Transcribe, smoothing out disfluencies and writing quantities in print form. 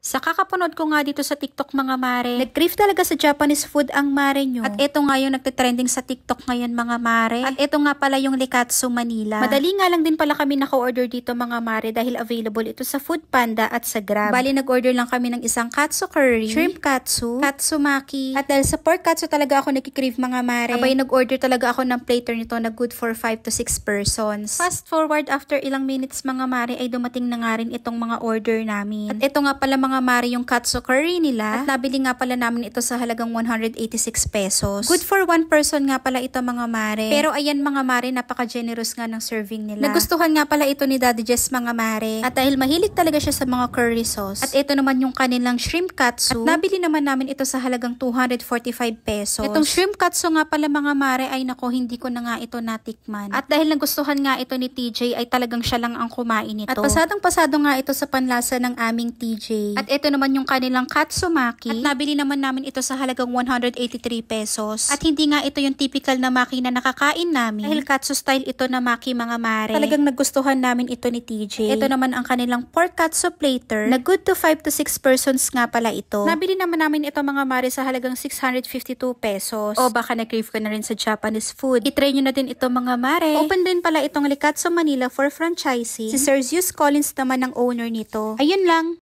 Sa kakapanood ko nga dito sa TikTok mga mare, nag-crave talaga sa Japanese food ang mare nyo. At ito nga yung nagtitrending sa TikTok ngayon mga mare. At ito nga pala yung Likatsu Manila. Madali nga lang din pala kami naka-order dito mga mare dahil available ito sa Foodpanda at sa Grab. Bali nag-order lang kami ng isang katsu curry, shrimp katsu, katsumaki. At dahil sa pork katsu talaga ako nag-crave mga mare, abay nag-order talaga ako ng plater nito na good for 5 to 6 persons. Fast forward after ilang minutes mga mare ay dumating na nga rin itong mga order namin. At ito nga pala mga mare yung katsu curry nila. At nabili nga pala namin ito sa halagang 186 pesos. Good for one person nga pala ito mga mare. Pero ayan mga mare, napaka-generous nga ng serving nila. Nagustuhan nga pala ito ni Daddy Jess mga mare. At dahil mahilig talaga siya sa mga curry sauce. At ito naman yung kanilang shrimp katsu. At nabili naman namin ito sa halagang 245 pesos. Itong shrimp katsu nga pala mga mare ay nako, hindi ko na nga ito natikman. At dahil nagustuhan nga ito ni TJ ay talagang siya lang ang kumain nito. At pasadong-pasado nga ito sa panlasa ng aming TJ. At ito naman yung kanilang katsumaki. At nabili naman namin ito sa halagang 183 pesos. At hindi nga ito yung typical na maki na nakakain namin. Dahil katsu style ito na maki mga mare. Talagang nagustuhan namin ito ni TJ. Ito naman ang kanilang pork katsu plater na good to 5 to 6 persons nga pala ito. Nabili naman namin ito mga mare sa halagang 652 pesos. O baka na-crave ko na rin sa Japanese food. I-try nyo na din ito mga mare. Open din pala itong Likatsu Manila for franchising. Si Sir Zeus Collins naman ang owner nito. Ayun lang.